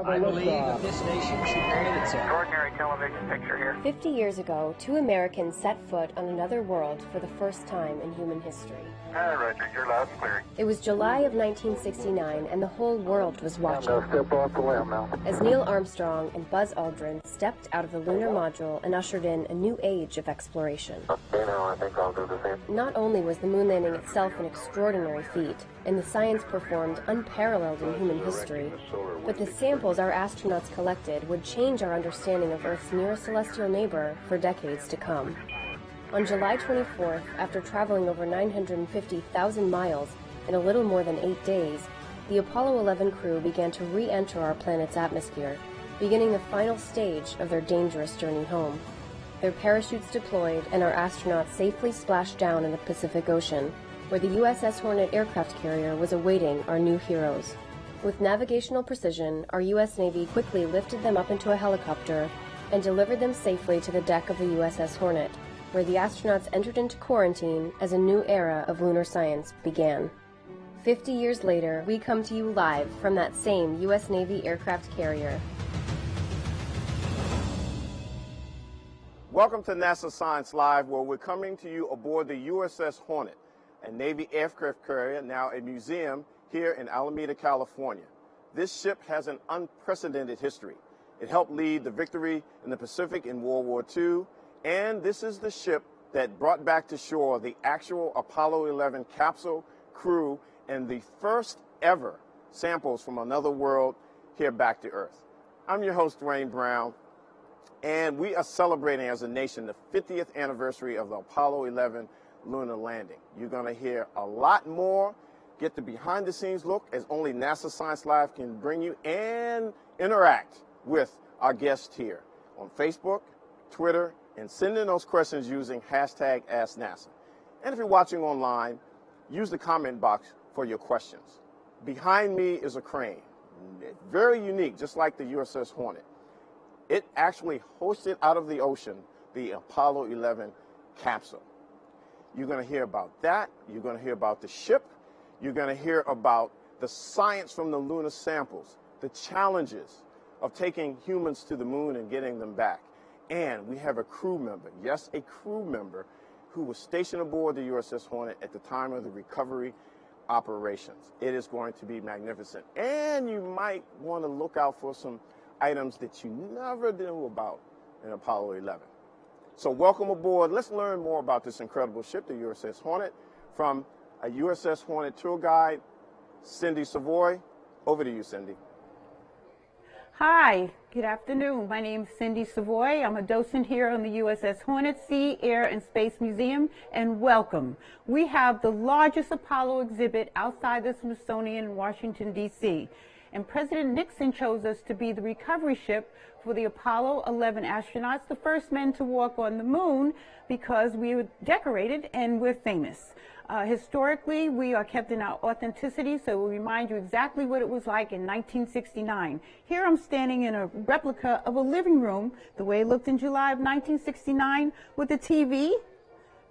I believe that this nation should honor itself. Extraordinary television picture here. 50 years ago, 2 Americans set foot on another world for the first time in human history. Hi, Roger. You're loud and clear. It was July of 1969, and the whole world was watching. Step off the limb now. As Neil Armstrong and Buzz Aldrin stepped out of the lunar module and ushered in a new age of exploration. Okay, now I think I'll do the same. Not only was the moon landing itself an extraordinary feat, and the science performed unparalleled in human history, but the samples our astronauts collected would change our understanding of Earth's nearest celestial neighbor for decades to come. On July 24th, after traveling over 950,000 miles in a little more than 8 days, the Apollo 11 crew began to re-enter our planet's atmosphere, beginning the final stage of their dangerous journey home. Their parachutes deployed, and our astronauts safely splashed down in the Pacific Ocean, where the USS Hornet aircraft carrier was awaiting our new heroes. With navigational precision, our U.S. Navy quickly lifted them up into a helicopter and delivered them safely to the deck of the USS Hornet, where the astronauts entered into quarantine as a new era of lunar science began. 50 years later, we come to you live from that same U.S. Navy aircraft carrier. Welcome to NASA Science Live, where we're coming to you aboard the USS Hornet, a Navy aircraft carrier, now a museum here in Alameda, California. This ship has an unprecedented history. It helped lead the victory in the Pacific in World War II, and this is the ship that brought back to shore the actual Apollo 11 capsule crew and the first ever samples from another world here back to Earth. I'm your host, Dwayne Brown, and we are celebrating as a nation the 50th anniversary of the Apollo 11 lunar landing. You're going to hear a lot more, get the behind-the-scenes look as only NASA Science Live can bring you, and interact with our guests here on Facebook, Twitter, and send in those questions using hashtag AskNASA. And if you're watching online, use the comment box for your questions. Behind me is a crane, very unique, just like the USS Hornet. It actually hosted out of the ocean the Apollo 11 capsule. You're going to hear about that. You're going to hear about the ship. You're going to hear about the science from the lunar samples, the challenges of taking humans to the moon and getting them back. And we have a crew member, yes, a crew member, who was stationed aboard the USS Hornet at the time of the recovery operations. It is going to be magnificent. And you might want to look out for some items that you never knew about in Apollo 11. So welcome aboard. Let's learn more about this incredible ship, the USS Hornet, from a USS Hornet tour guide, Cindy Savoy. Over to you, Cindy. Hi, good afternoon. My name is Cindy Savoy. I'm a docent here on the USS Hornet Sea, Air, and Space Museum, and welcome. We have the largest Apollo exhibit outside the Smithsonian in Washington, D.C., and President Nixon chose us to be the recovery ship for the Apollo 11 astronauts, the first men to walk on the moon, because we were decorated and we're famous. Historically, we are kept in our authenticity, so we'll remind you exactly what it was like in 1969. Here I'm standing in a replica of a living room, the way it looked in July of 1969, with a TV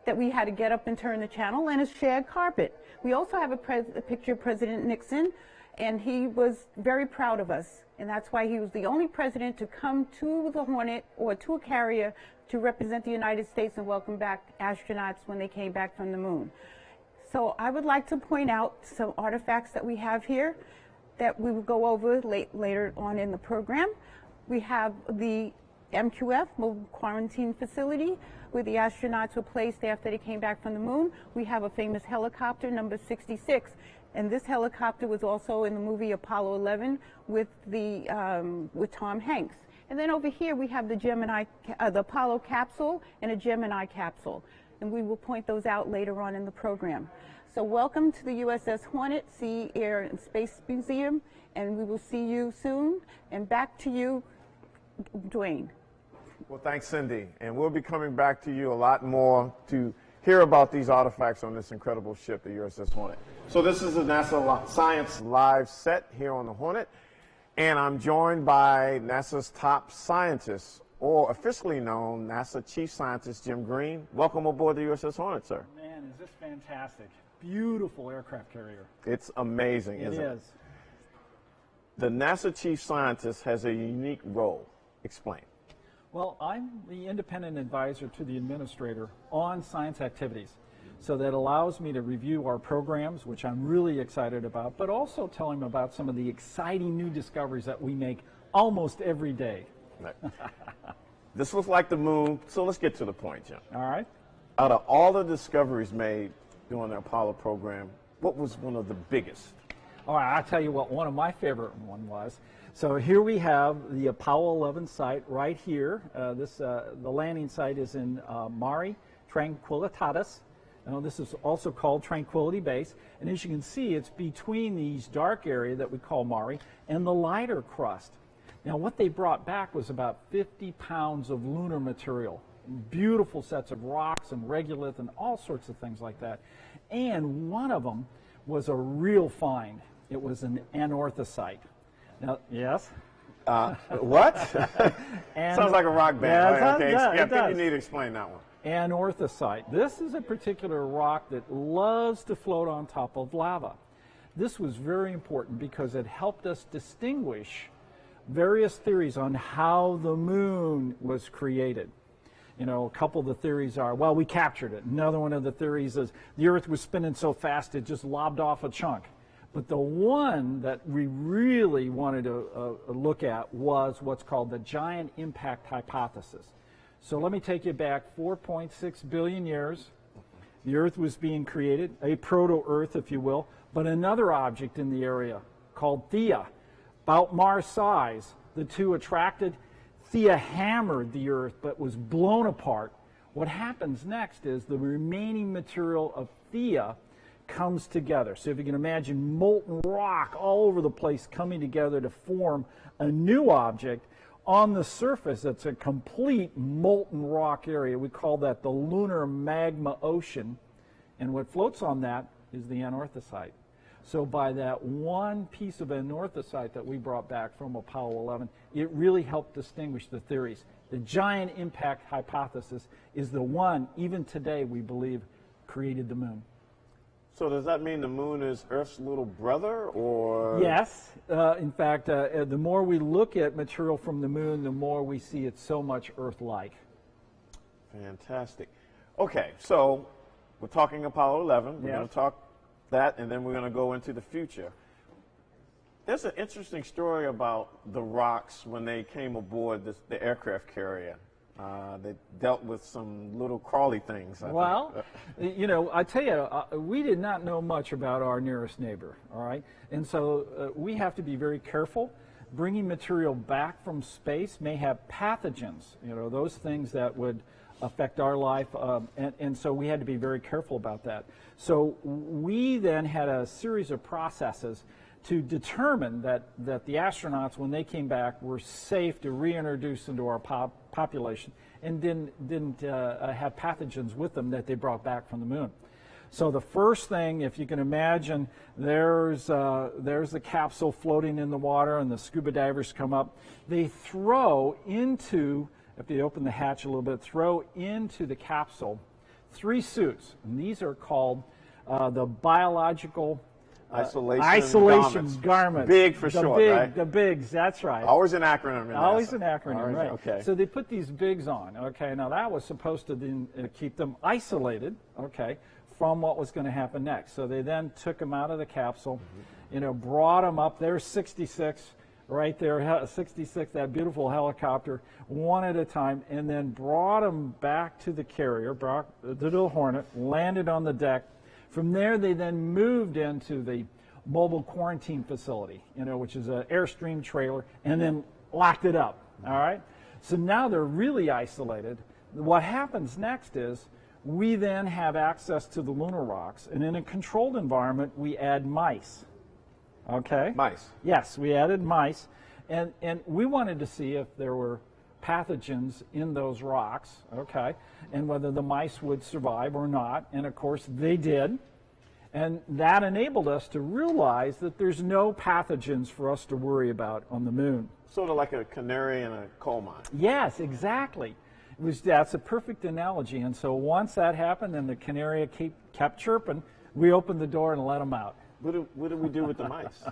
that we had to get up and turn the channel, and a shag carpet. We also have a picture of President Nixon, and he was very proud of us, and that's why he was the only president to come to the Hornet or to a carrier to represent the United States and welcome back astronauts when they came back from the moon. So I would like to point out some artifacts that we have here that we will go over later on in the program. We have the MQF, Mobile Quarantine Facility, where the astronauts were placed after they came back from the moon. We have a famous helicopter, number 66, and this helicopter was also in the movie Apollo 11 with Tom Hanks. And then over here we have the Apollo capsule and a Gemini capsule, and we will point those out later on in the program. So welcome to the USS Hornet Sea, Air, and Space Museum, and we will see you soon. And back to you, Dwayne. Well, thanks, Cindy. And we'll be coming back to you a lot more to hear about these artifacts on this incredible ship, the USS Hornet. So this is the NASA Science Live set here on the Hornet, and I'm joined by NASA's top scientists, or officially known NASA Chief Scientist Jim Green. Welcome aboard the USS Hornet, sir. Man, is this fantastic. Beautiful aircraft carrier. It's amazing, isn't it? It is. the NASA chief scientist has a unique role. Explain. Well, I'm the independent advisor to the administrator on science activities. So that allows me to review our programs, which I'm really excited about, but also tell him about some of the exciting new discoveries that we make almost every day. Right. This looks like the moon, so let's get to the point, Jim. All right. Out of all the discoveries made during the Apollo program, what was one of the biggest? All right, I'll tell you what one of my favorite one was. So here we have the Apollo 11 site right here. The landing site is in Mare Tranquillitatis. This is also called Tranquility Base, and as you can see, it's between these dark area that we call Mare and the lighter crust. Now, what they brought back was about 50 pounds of lunar material, beautiful sets of rocks and regolith and all sorts of things like that. And one of them was a real find. It was an anorthosite. Now, yes? What? Sounds like a rock band. Yeah, okay, yeah, I think you need to explain that one. Anorthosite. This is a particular rock that loves to float on top of lava. This was very important because it helped us distinguish various theories on how the moon was created. You know, a couple of the theories are, well, we captured it. Another one of the theories is the Earth was spinning so fast it just lobbed off a chunk. But the one that we really wanted to look at was what's called the giant impact hypothesis. So let me take you back 4.6 billion years. The Earth was being created, a proto-Earth, if you will, but another object in the area called Theia, about Mars size. The two attracted. Theia hammered the Earth, but was blown apart. What happens next is the remaining material of Theia comes together. So if you can imagine molten rock all over the place coming together to form a new object. On the surface, it's a complete molten rock area. We call that the lunar magma ocean. And what floats on that is the anorthosite. So by that one piece of anorthosite that we brought back from Apollo 11, it really helped distinguish the theories. The giant impact hypothesis is the one, even today, we believe, created the moon. So does that mean the moon is Earth's little brother, or? Yes. In fact, the more we look at material from the moon, the more we see it's so much Earth-like. Fantastic. Okay, so we're talking Apollo 11. We're Yeah. going to talk that, and then we're going to go into the future. There's an interesting story about the rocks when they came aboard the aircraft carrier. They dealt with some little crawly things. Well, you know, I tell you, we did not know much about our nearest neighbor, all right? And so we have to be very careful. Bringing material back from space may have pathogens, you know, those things that would affect our life, and so we had to be very careful about that. So we then had a series of processes to determine that the astronauts, when they came back, were safe to reintroduce into our population and didn't have pathogens with them that they brought back from the moon. So the first thing, if you can imagine, there's the capsule floating in the water, and the scuba divers come up. They throw into, if they open the hatch a little bit, throw into the capsule 3 suits, and these are called the biological isolation garments. Big for short, right? The bigs, that's right. Always an acronym. Always an acronym, right. Okay. So they put these bigs on, okay. Now that was supposed to then keep them isolated, okay, from what was going to happen next. So they then took them out of the capsule, you know, brought them up. There's 66 right there, 66, that beautiful helicopter, one at a time, and then brought them back to the carrier, brought the little Hornet, landed on the deck. From there, they then moved into the mobile quarantine facility, you know, which is an Airstream trailer, and then locked it up, all right? So now they're really isolated. What happens next is we then have access to the lunar rocks, and in a controlled environment, we add mice, okay? Mice? Yes, we added mice, and we wanted to see if there were pathogens in those rocks, okay, and whether the mice would survive or not, and of course they did, and that enabled us to realize that there's no pathogens for us to worry about on the moon. Sort of like a canary in a coal mine. Yes, exactly. That's a perfect analogy, and so once that happened and the canary kept chirping, we opened the door and let them out. What do we do with the mice?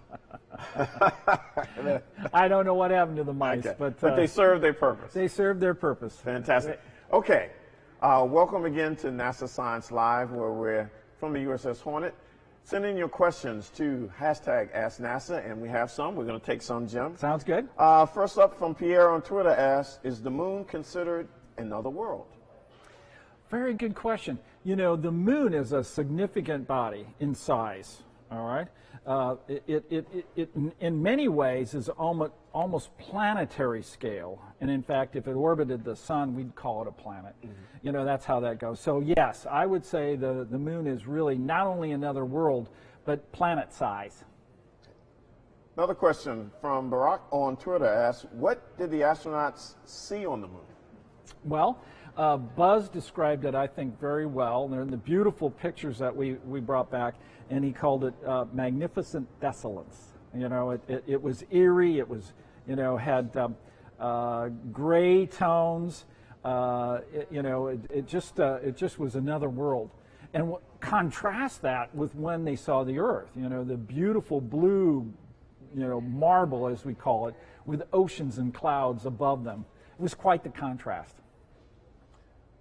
I don't know what happened to the mice, Okay. but they served their purpose. they served their purpose. Fantastic. Okay. Welcome again to NASA Science Live, where we're from the USS Hornet. Send in your questions to #AskNASA, and we have some. We're going to take some, Jim. Sounds good. First up from Pierre on Twitter asks, is the moon considered another world? Very good question. You know, the moon is a significant body in size, all right? It in many ways is almost planetary scale. And in fact, if it orbited the sun, we'd call it a planet. Mm-hmm. You know, that's how that goes. So yes, I would say the moon is really not only another world, but planet size. Another question from Barack on Twitter asks, what did the astronauts see on the moon? Well, Buzz described it, I think, very well. They're in the beautiful pictures that we brought back, and he called it magnificent desolence. You know, it was eerie. It was, you know, had gray tones. It just was another world. And contrast that with when they saw the Earth. You know, the beautiful blue, you know, marble, as we call it, with oceans and clouds above them. It was quite the contrast.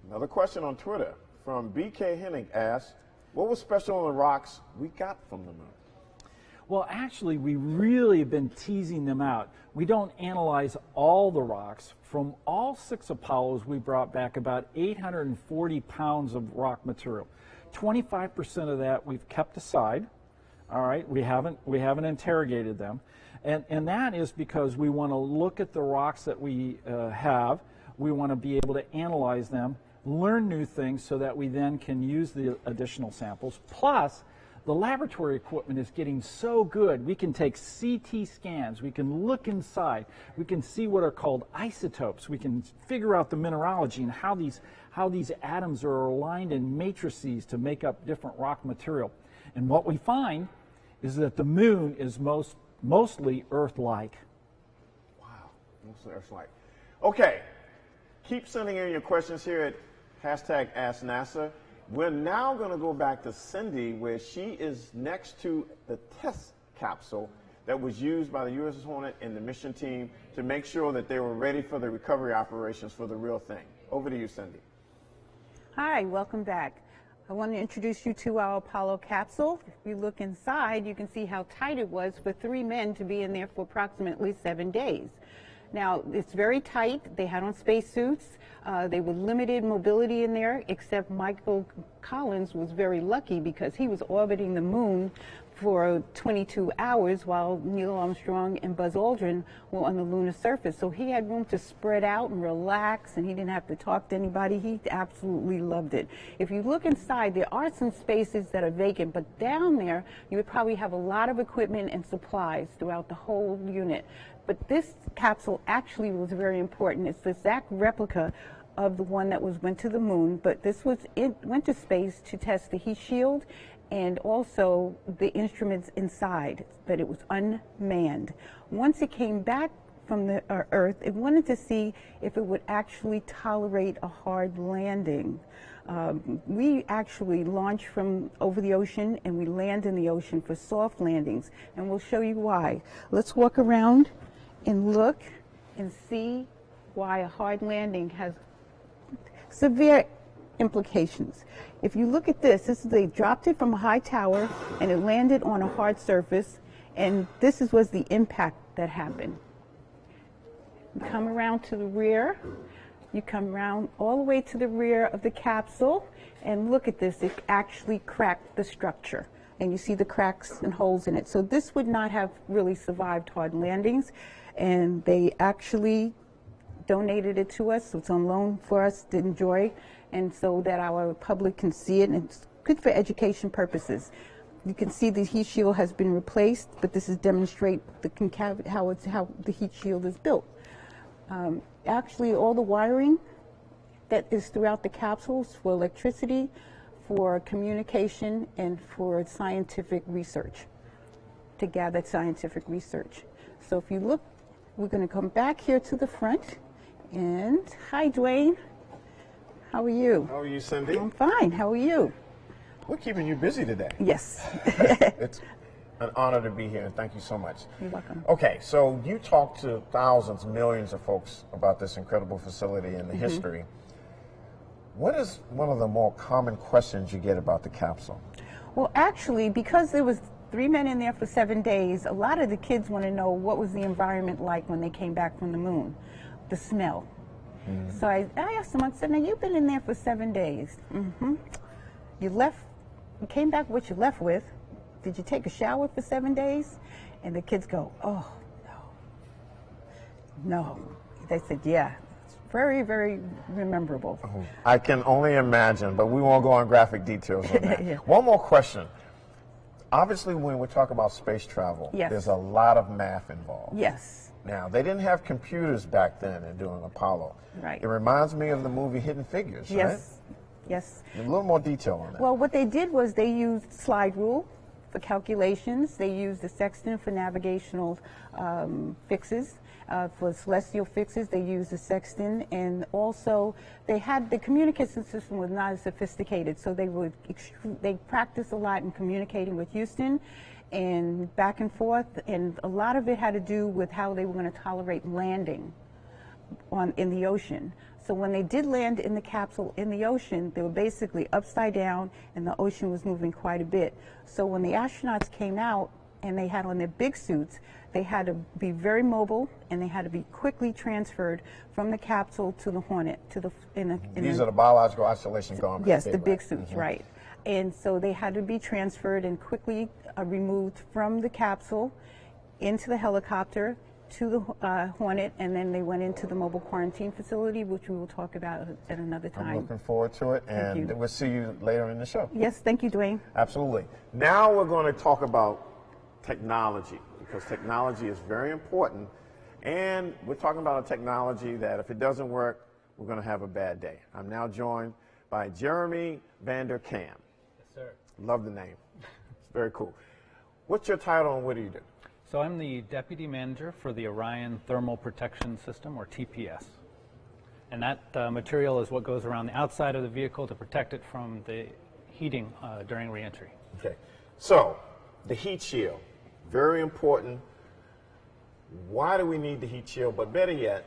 Another question on Twitter from BK Hennig asks, what was special on the rocks we got from the moon? Well, actually, we really have been teasing them out. We don't analyze all the rocks. From all 6 Apollos, we brought back about 840 pounds of rock material. 25% of that we've kept aside. All right, we haven't interrogated them, and that is because we want to look at the rocks that we have. We want to be able to analyze them, learn new things so that we then can use the additional samples. Plus, the laboratory equipment is getting so good. We can take CT scans. We can look inside. We can see what are called isotopes. We can figure out the mineralogy and how these atoms are aligned in matrices to make up different rock material. And what we find is that the moon is mostly Earth-like. Wow, mostly Earth-like. Okay, keep sending in your questions here at #AskNASA. We're now going to go back to Cindy, where she is next to the test capsule that was used by the USS Hornet and the mission team to make sure that they were ready for the recovery operations for the real thing. Over to you, Cindy. Hi, welcome back. I want to introduce you to our Apollo capsule. If you look inside, you can see how tight it was for 3 men to be in there for approximately 7 days. Now, it's very tight. They had on spacesuits. They were limited mobility in there, except Michael Collins was very lucky because he was orbiting the moon for 22 hours while Neil Armstrong and Buzz Aldrin were on the lunar surface. So he had room to spread out and relax, and he didn't have to talk to anybody. He absolutely loved it. If you look inside, there are some spaces that are vacant, but down there, you would probably have a lot of equipment and supplies throughout the whole unit. But this capsule actually was very important. It's the exact replica of the one that went to the moon, but this went to space to test the heat shield and also the instruments inside, but it was unmanned. Once it came back from the Earth, it wanted to see if it would actually tolerate a hard landing. We actually launch from over the ocean and we land in the ocean for soft landings, and we'll show you why. Let's walk around and look and see why a hard landing has severe implications. If you look at this, they dropped it from a high tower and it landed on a hard surface, and this was the impact that happened. You come around to the rear, you come around all the way to the rear of the capsule, and look at this, it actually cracked the structure. And you see the cracks and holes in it. So this would not have really survived hard landings, and they actually donated it to us, so it's on loan for us to enjoy, and so that our public can see it, and it's good for education purposes. You can see the heat shield has been replaced, but this is demonstrate how the heat shield is built. Actually, all the wiring that is throughout the capsules for electricity, for communication, and for scientific research, to gather scientific research. So if you look, we're going to come back here to the front. And hi, Dwayne. How are you? How are you, Cindy? I'm fine. How are you? We're keeping you busy today. Yes. an honor to be here, and thank you so much. You're welcome. Okay, so you talked to thousands, millions of folks about this incredible facility and the history. What is one of the more common questions you get about the capsule? Well, actually, because there was 3 men in there for 7 days, a lot of the kids want to know what was the environment like when they came back from the moon, the smell. So I asked them, I said, now you've been in there for 7 days. You left, you came back what you left with. Did you take a shower for 7 days? And the kids go, oh, no. They said, yeah. It's very, very memorable. I can only imagine, but we won't go on graphic details on that. Yeah. One more question. Obviously, when we talk about space travel, Yes. there's a lot of math involved. Yes. Now, they didn't have computers back then in doing Apollo. Right. It reminds me of the movie Hidden Figures, right? Yes. Yes. A little more detail on that. Well, what they did was they used slide rule for calculations. They used the sextant for navigational fixes. For celestial fixes, they used the sextant, and also they had the communication system was not as sophisticated, so they practiced a lot in communicating with Houston and back and forth, and a lot of it had to do with how they were going to tolerate landing in the ocean. So when they did land in the capsule in the ocean, they were basically upside down, and the ocean was moving quite a bit. So when the astronauts came out and they had on their big suits, they had to be very mobile, and they had to be quickly transferred from the capsule to the Hornet. These are the biological isolation garments. Yes, the big suits, right. And so they had to be transferred and quickly removed from the capsule into the helicopter to the Hornet, and then they went into the mobile quarantine facility, which we will talk about at another time. I'm looking forward to it, and we'll see you later in the show. Yes, thank you, Dwayne. Absolutely. Now we're going to talk about technology, because technology is very important, and we're talking about a technology that if it doesn't work, we're going to have a bad day. I'm now joined by Jeremy Vander Kam. Yes, sir. Love the name. It's very cool. What's your title and what do you do? So I'm the Deputy Manager for the Orion Thermal Protection System, or TPS. And that material is what goes around the outside of the vehicle to protect it from the heating during reentry. Okay. So, the heat shield, very important. Why do we need the heat shield? But better yet,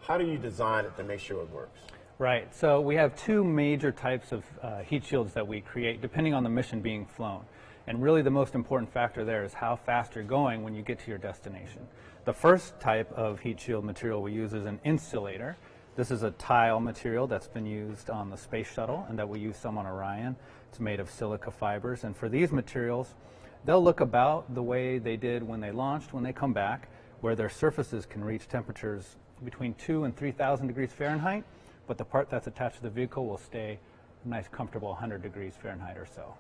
how do you design it to make sure it works? Right. So we have two major types of heat shields that we create depending on the mission being flown. And really the most important factor there is how fast you're going when you get to your destination. The first type of heat shield material we use is an insulator. This is a tile material that's been used on the space shuttle and that we use some on Orion. It's made of silica fibers, and for these materials, they'll look about the way they did when they launched, when they come back, where their surfaces can reach temperatures between 2,000 and 3,000 degrees Fahrenheit, but the part that's attached to the vehicle will stay a nice comfortable 100 degrees Fahrenheit or so.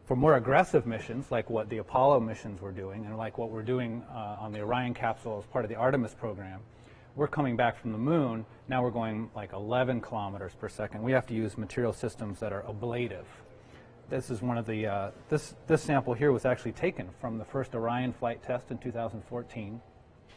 For more aggressive missions, like what the Apollo missions were doing, and like what we're doing on the Orion capsule as part of the Artemis program, we're coming back from the moon, now we're going like 11 kilometers per second. We have to use material systems that are ablative. This is one of the, this sample here was actually taken from the first Orion flight test in 2014.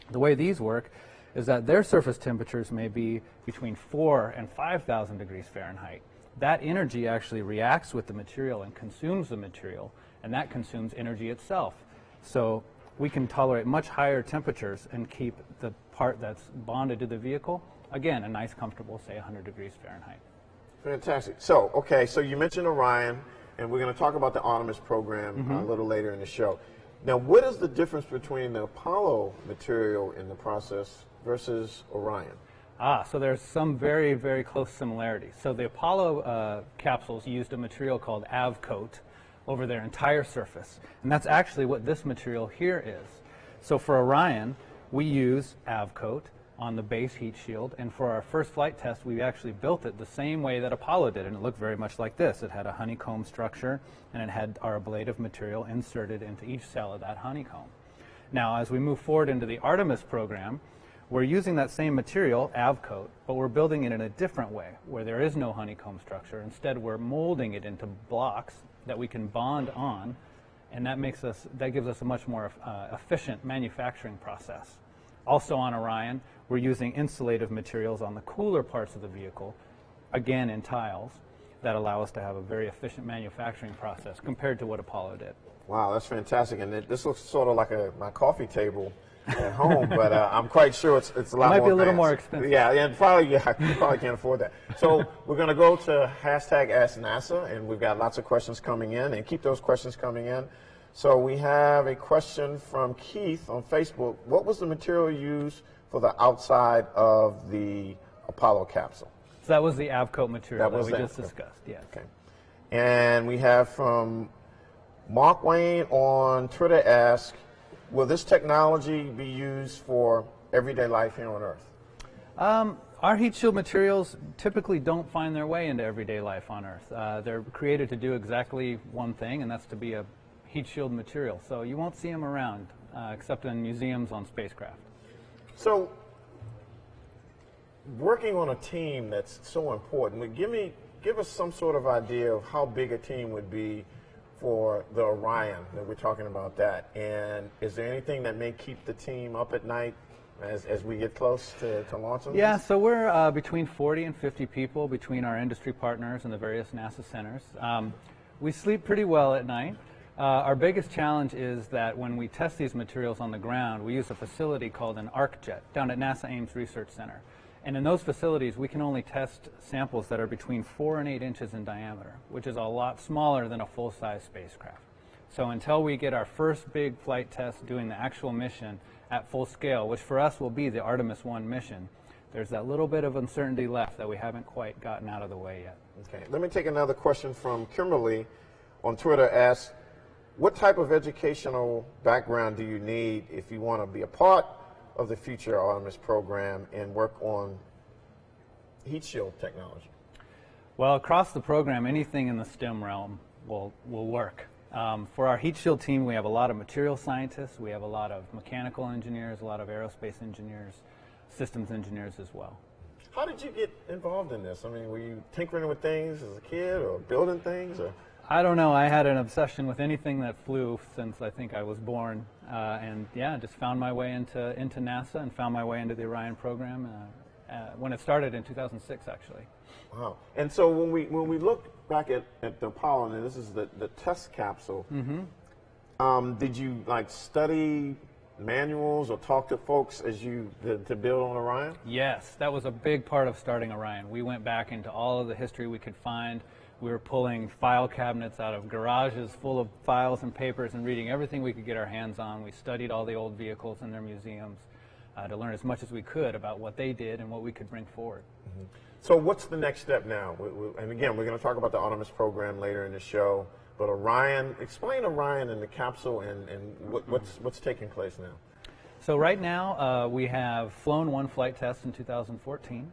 The way these work is that their surface temperatures may be between 4,000 and 5,000 degrees Fahrenheit. That energy actually reacts with the material and consumes the material, and that consumes energy itself. So we can tolerate much higher temperatures and keep the part that's bonded to the vehicle, again, a nice comfortable, say 100 degrees Fahrenheit. Fantastic. So, okay, so you mentioned Orion, and we're going to talk about the Artemis program a little later in the show. Now, what is the difference between the Apollo material in the process versus Orion? So there's some very, very close similarities. So the Apollo capsules used a material called Avcoat over their entire surface. And that's actually what this material here is. So for Orion, we use Avcoat on the base heat shield. And for our first flight test, we actually built it the same way that Apollo did. And it looked very much like this. It had a honeycomb structure, and it had our ablative material inserted into each cell of that honeycomb. Now, as we move forward into the Artemis program, we're using that same material, Avcoat, but we're building it in a different way, where there is no honeycomb structure. Instead, we're molding it into blocks that we can bond on, and that gives us a much more efficient manufacturing process. Also on Orion, we're using insulative materials on the cooler parts of the vehicle, again in tiles, that allow us to have a very efficient manufacturing process compared to what Apollo did. Wow, that's fantastic. And this looks sort of like my coffee table at home, but I'm quite sure it's a lot more Might be a little advanced. more expensive. Yeah, and probably, you probably can't afford that. So we're going to go to hashtag Ask NASA, and we've got lots of questions coming in, and keep those questions coming in. So we have a question from Keith on Facebook. What was the material used for the outside of the Apollo capsule? So that was the Avcoat material that we just Avcoat. discussed, yes. Okay. And we have from Mark Wayne on Twitter ask, will this technology be used for everyday life here on Earth? Our heat shield materials typically don't find their way into everyday life on Earth. They're created to do exactly one thing, and that's to be a heat shield material. So you won't see them around, except in museums on spacecraft. So, working on a team that's so important, give us some sort of idea of how big a team would be for the Orion, that we're talking about that. And is there anything that may keep the team up at night as we get close to launching? Yeah, so we're between 40 and 50 people between our industry partners and the various NASA centers. We sleep pretty well at night. Our biggest challenge is that when we test these materials on the ground, we use a facility called an ArcJet down at NASA Ames Research Center. And in those facilities, we can only test samples that are between 4 and 8 inches in diameter, which is a lot smaller than a full-size spacecraft. So until we get our first big flight test doing the actual mission at full scale, which for us will be the Artemis 1 mission, there's that little bit of uncertainty left that we haven't quite gotten out of the way yet. Okay, let me take another question from Kimberly on Twitter. Asks, what type of educational background do you need if you want to be a part of the future Artemis program and work on heat shield technology? Well, across the program, anything in the STEM realm will work. For our heat shield team, we have a lot of material scientists, we have a lot of mechanical engineers, a lot of aerospace engineers, systems engineers as well. How did you get involved in this? I mean, were you tinkering with things as a kid or building things? Or? I don't know. I had an obsession with anything that flew since I think I was born. And yeah, just found my way into NASA and found my way into the Orion program when it started in 2006, actually. Wow. And so when we look back at the Apollo, and this is the test capsule, did you like study manuals or talk to folks as you to build on Orion? Yes, that was a big part of starting Orion. We went back into all of the history we could find. We were pulling file cabinets out of garages full of files and papers and reading everything we could get our hands on. We studied all the old vehicles in their museums to learn as much as we could about what they did and what we could bring forward. So what's the next step now? And again, we're going to talk about the Artemis program later in the show, but Orion, explain Orion and the capsule and what's taking place now. So right now we have flown one flight test in 2014.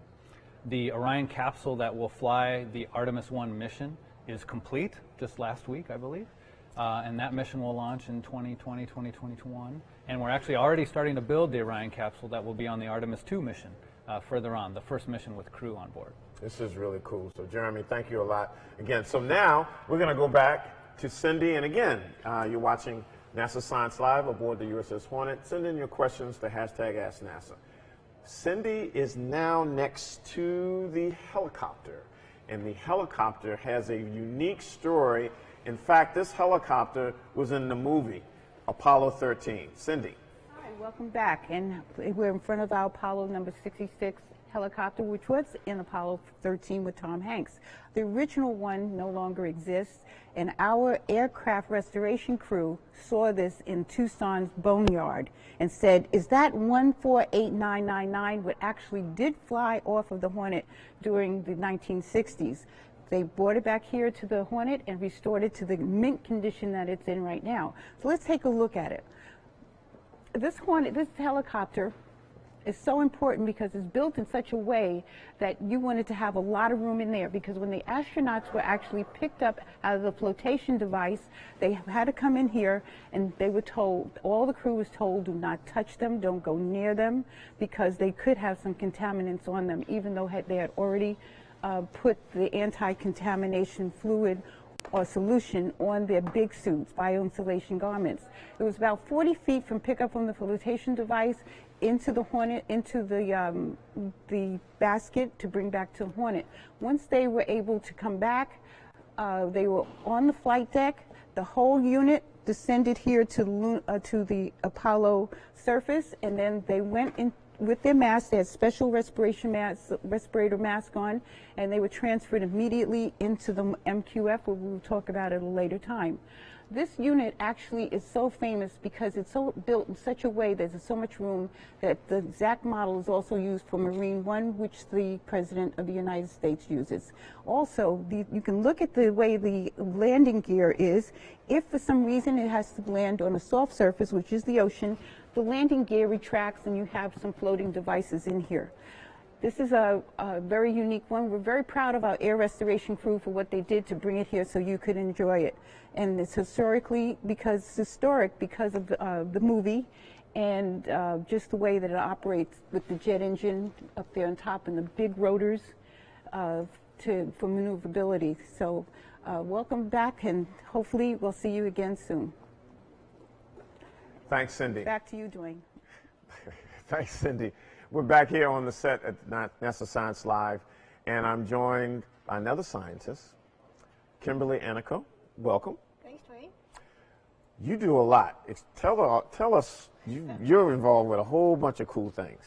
The Orion capsule that will fly the Artemis 1 mission is complete just last week, I believe. And that mission will launch in 2020, 2021. And we're actually already starting to build the Orion capsule that will be on the Artemis 2 mission further on, the first mission with crew on board. This is really cool. So Jeremy, thank you a lot again. So now we're going to go back to Cindy. And again, you're watching NASA Science Live aboard the USS Hornet. Send in your questions to hashtag Ask NASA. Cindy is now next to the helicopter, and the helicopter has a unique story. In fact, this helicopter was in the movie Apollo 13. Cindy. Hi, welcome back. And we're in front of our Apollo number 66 helicopter, which was in Apollo 13 with Tom Hanks. The original one no longer exists, and our aircraft restoration crew saw this in Tucson's Boneyard and said, is that 148999, what actually did fly off of the Hornet during the 1960s? They brought it back here to the Hornet and restored it to the mint condition that it's in right now. So let's take a look at it. This Hornet, this helicopter, is so important because it's built in such a way that you wanted to have a lot of room in there, because when the astronauts were actually picked up out of the flotation device, they had to come in here and they were told, all the crew was told, do not touch them, don't go near them, because they could have some contaminants on them, even though they had already put the anti-contamination fluid or solution on their big suits, bioinsulation garments. It was about 40 feet from pickup from the flotation device into the Hornet, into the basket to bring back to the Hornet. Once they were able to come back, they were on the flight deck. The whole unit descended here to the Apollo surface, and then they went in with their masks. They had special respirator mask on, and they were transferred immediately into the MQF, where we will talk about at a later time. This unit actually is so famous because it's so built in such a way that there's so much room that the exact model is also used for Marine One, which the President of the United States uses. Also, you can look at the way the landing gear is. If for some reason it has to land on a soft surface, which is the ocean, the landing gear retracts and you have some floating devices in here. This is a very unique one. We're very proud of our air restoration crew for what they did to bring it here so you could enjoy it. And it's historic because of the movie and just the way that it operates with the jet engine up there on top and the big rotors for maneuverability. So welcome back, and hopefully we'll see you again soon. Thanks, Cindy. Back to you, Dwayne. Thanks, Cindy. We're back here on the set at NASA Science Live, and I'm joined by another scientist, Kimberly Anika. Welcome. Thanks, Dwayne. You do a lot. Tell us, you're involved with a whole bunch of cool things.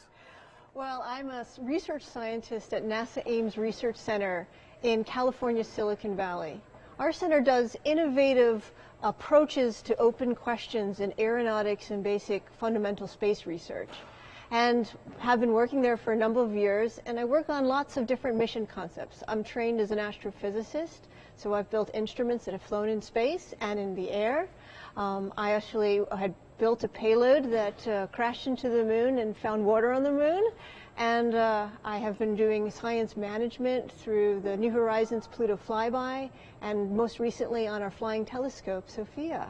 Well, I'm a research scientist at NASA Ames Research Center in California, Silicon Valley. Our center does innovative approaches to open questions in aeronautics and basic fundamental space research, and have been working there for a number of years, and I work on lots of different mission concepts. I'm trained as an astrophysicist, so I've built instruments that have flown in space and in the air. I actually had built a payload that crashed into the moon and found water on the moon, and I have been doing science management through the New Horizons Pluto flyby, and most recently on our flying telescope, SOFIA.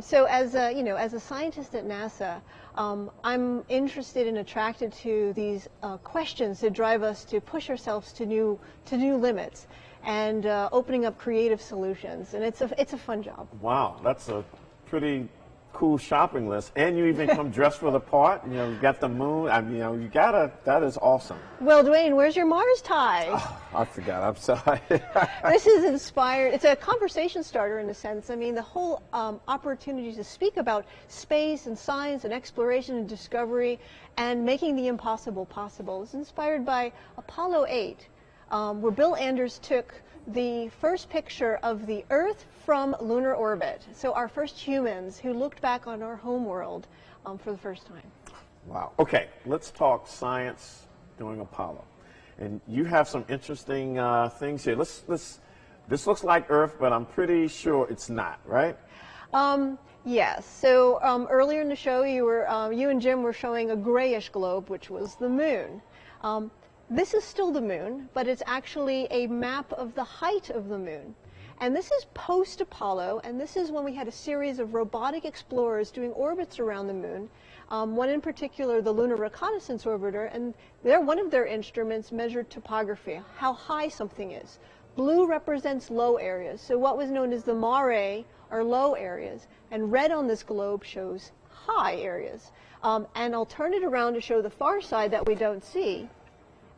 So as a scientist at NASA, I'm interested and attracted to these questions that drive us to push ourselves to new limits and opening up creative solutions, and it's a fun job. Wow, that's a pretty cool shopping list, and you even come dressed for the part. You know, you got the moon. That is awesome. Well, Dwayne, where's your Mars tie? Oh, I forgot. I'm sorry. This is inspired. It's a conversation starter in a sense. I mean, the whole opportunity to speak about space and science and exploration and discovery and making the impossible possible is inspired by Apollo 8, where Bill Anders took the first picture of the Earth from lunar orbit. So our first humans who looked back on our home world for the first time. Wow. Okay, let's talk science during Apollo. And you have some interesting things here. This looks like Earth, but I'm pretty sure it's not, right? Yes. So earlier in the show, you and Jim were showing a grayish globe, which was the moon. This is still the moon, but it's actually a map of the height of the moon. And this is post-Apollo, and this is when we had a series of robotic explorers doing orbits around the moon. One in particular, the Lunar Reconnaissance Orbiter, and one of their instruments measured topography, how high something is. Blue represents low areas, so what was known as the mare are low areas, and red on this globe shows high areas. And I'll turn it around to show the far side that we don't see.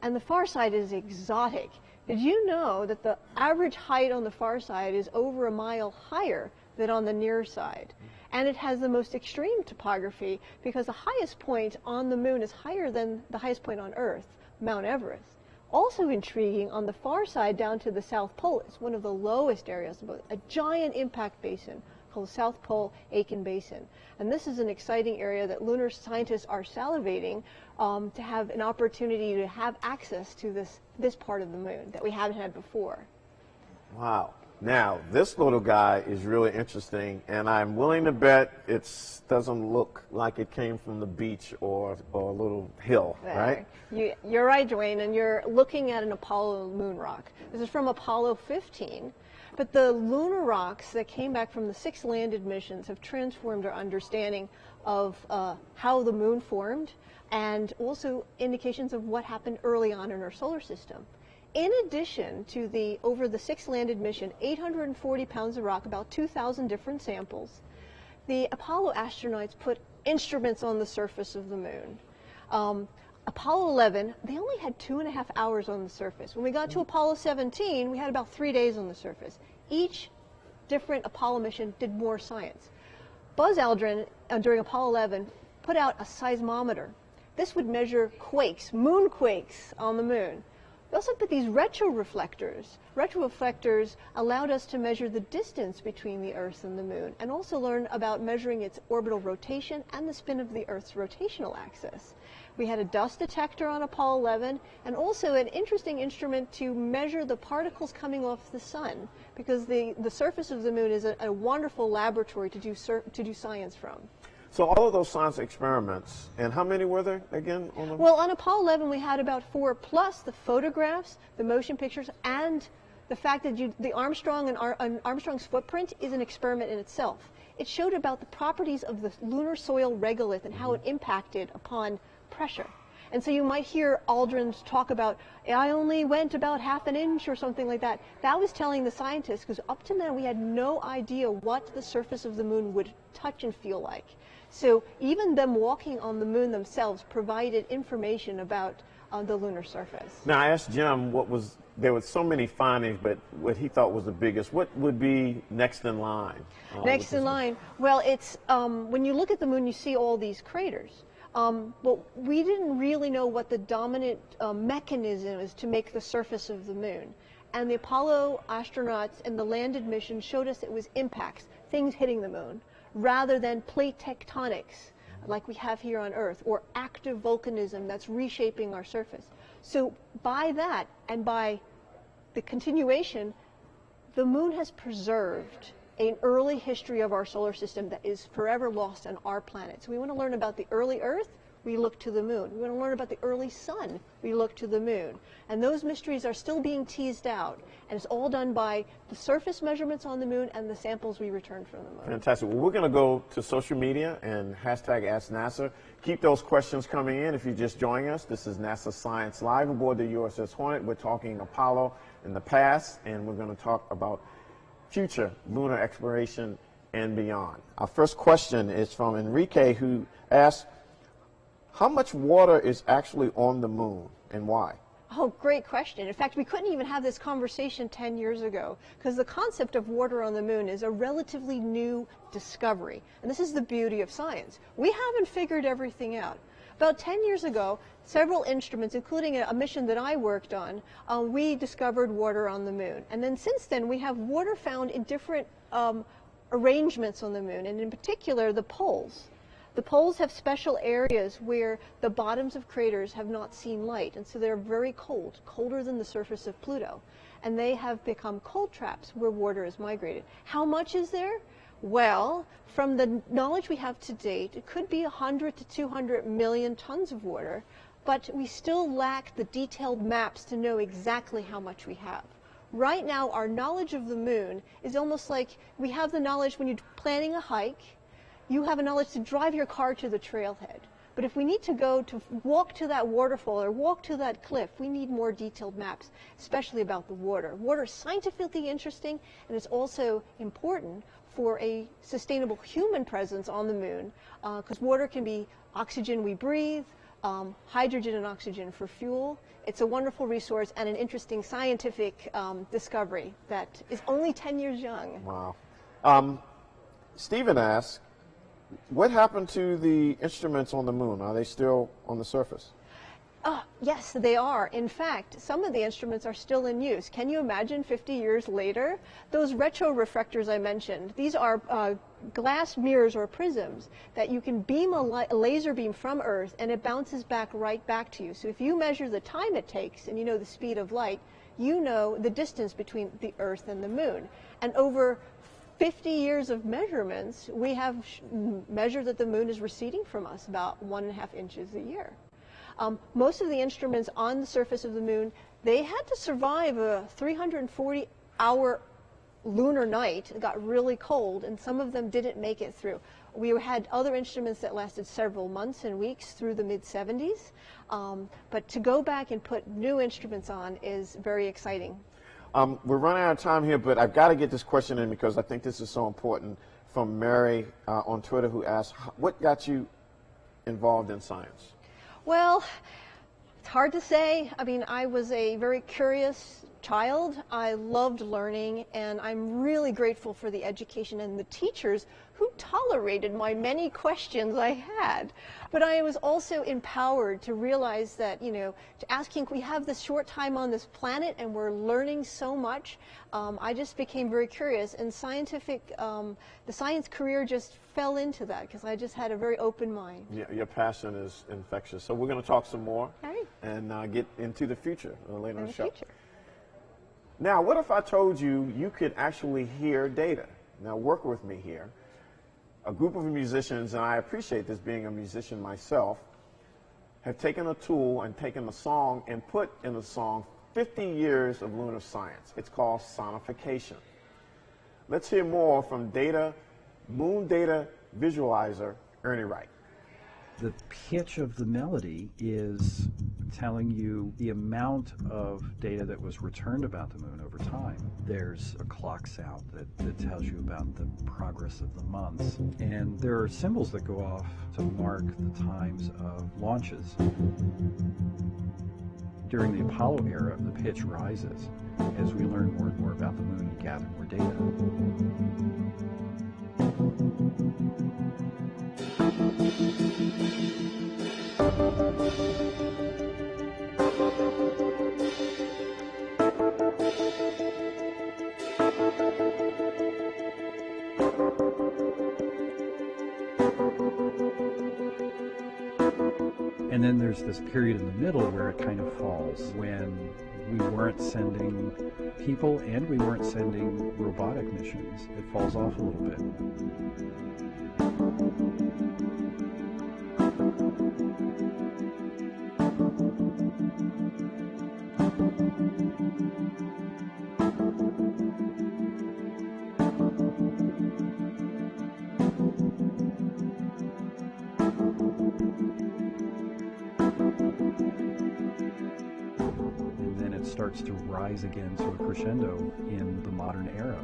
And the far side is exotic. Did you know that the average height on the far side is over 1 mile higher than on the near side? And it has the most extreme topography because the highest point on the moon is higher than the highest point on Earth, Mount Everest. Also intriguing, on the far side down to the South Pole is one of the lowest areas, a giant impact basin called the South Pole Aitken Basin. And this is an exciting area that lunar scientists are salivating to have an opportunity to have access to this part of the moon that we haven't had before. Wow. Now, this little guy is really interesting, and I'm willing to bet it doesn't look like it came from the beach or a little hill, right? You're right, Dwayne, and you're looking at an Apollo moon rock. This is from Apollo 15. But the lunar rocks that came back from the 6 landed missions have transformed our understanding of how the moon formed, and also indications of what happened early on in our solar system. In addition to over the 6 landed mission, 840 pounds of rock, about 2,000 different samples, the Apollo astronauts put instruments on the surface of the moon. Apollo 11, they only had 2.5 hours on the surface. When we got to Apollo 17, we had about 3 days on the surface. Each different Apollo mission did more science. Buzz Aldrin, during Apollo 11, put out a seismometer. This would measure quakes, moonquakes on the moon. We also put these retroreflectors. Retroreflectors allowed us to measure the distance between the Earth and the moon, and also learn about measuring its orbital rotation and the spin of the Earth's rotational axis. We had a dust detector on Apollo 11, and also an interesting instrument to measure the particles coming off the sun, because the surface of the moon is a wonderful laboratory to do science from. So all of those science experiments, and how many were there again on them? Well, on Apollo 11 we had about 4, plus the photographs, the motion pictures, and the fact that the Armstrong and Armstrong's footprint is an experiment in itself. It showed about the properties of the lunar soil regolith and how it impacted upon pressure. And so you might hear Aldrin talk about, I only went about ½ an inch or something like that. That was telling the scientists, because up to then we had no idea what the surface of the moon would touch and feel like. So even them walking on the moon themselves provided information about the lunar surface. Now I asked Jim there were so many findings, but what he thought was the biggest. What would be next in line? Next in line, well, it's when you look at the moon, you see all these craters. But we didn't really know what the dominant mechanism is to make the surface of the moon. And the Apollo astronauts and the landed mission showed us it was impacts, things hitting the moon, rather than plate tectonics like we have here on Earth, or active volcanism that's reshaping our surface. So by that, and by the continuation, the moon has preserved an early history of our solar system that is forever lost on our planet. So we want to learn about the early Earth, we look to the moon. We want to learn about the early sun, we look to the moon. And those mysteries are still being teased out, and it's all done by the surface measurements on the moon and the samples we return from the moon. Fantastic. Well, we're going to go to social media and hashtag Ask NASA. Keep those questions coming in if you're just joining us. This is NASA Science Live aboard the USS Hornet. We're talking Apollo in the past, and we're going to talk about future lunar exploration and beyond. Our first question is from Enrique, who asks, how much water is actually on the moon and why? Oh, great question. In fact, we couldn't even have this conversation 10 years ago, because the concept of water on the moon is a relatively new discovery. And this is the beauty of science. We haven't figured everything out. About 10 years ago, several instruments, including a mission that I worked on, we discovered water on the moon. And then since then, we have water found in different arrangements on the moon, and in particular, the poles. The poles have special areas where the bottoms of craters have not seen light, and so they're very cold, colder than the surface of Pluto. And they have become cold traps where water is migrated. How much is there? Well, from the knowledge we have to date, it could be 100 to 200 million tons of water, but we still lack the detailed maps to know exactly how much we have. Right now, our knowledge of the moon is almost like we have the knowledge when you're planning a hike. You have a knowledge to drive your car to the trailhead. But if we need to go to walk to that waterfall or walk to that cliff, we need more detailed maps, especially about the water. Water is scientifically interesting, and it's also important for a sustainable human presence on the moon, because water can be oxygen we breathe, hydrogen and oxygen for fuel. It's a wonderful resource and an interesting scientific discovery that is only 10 years young. Wow. Stephen asks, what happened to the instruments on the moon? Are they still on the surface? Yes, they are. In fact, some of the instruments are still in use. Can you imagine 50 years later? Those retroreflectors I mentioned, these are glass mirrors or prisms that you can beam a laser beam from Earth, and it bounces right back to you. So if you measure the time it takes and you know the speed of light, you know the distance between the Earth and the moon. And over 50 years of measurements, we have measured that the moon is receding from us about 1.5 inches a year. Most of the instruments on the surface of the moon, they had to survive a 340-hour lunar night. It got really cold, and some of them didn't make it through. We had other instruments that lasted several months and weeks through the mid-70s. But to go back and put new instruments on is very exciting. We're running out of time here, but I've got to get this question in because I think this is so important, from Mary on Twitter, who asked, what got you involved in science? Well, it's hard to say. I mean, I was a very curious child, I loved learning, and I'm really grateful for the education and the teachers who tolerated my many questions I had. But I was also empowered to realize that, asking, we have this short time on this planet and we're learning so much. I just became very curious, and the science career just fell into that because I just had a very open mind. Yeah, your passion is infectious. So we're going to talk some more and get into the future later in the show. Now, what if I told you you could actually hear data? Now, work with me here. A group of musicians, and I appreciate this being a musician myself, have taken a tool and taken a song and put in the song 50 years of lunar science. It's called Sonification. Let's hear more from moon data visualizer, Ernie Wright. The pitch of the melody is telling you the amount of data that was returned about the moon over time. There's a clock sound that tells you about the progress of the months. And there are symbols that go off to mark the times of launches. During the Apollo era, the pitch rises as we learn more and more about the moon and gather more data. And then there's this period in the middle where it kind of falls, when we weren't sending people and we weren't sending robotic missions. It falls off a little bit. Starts to rise again to a crescendo in the modern era.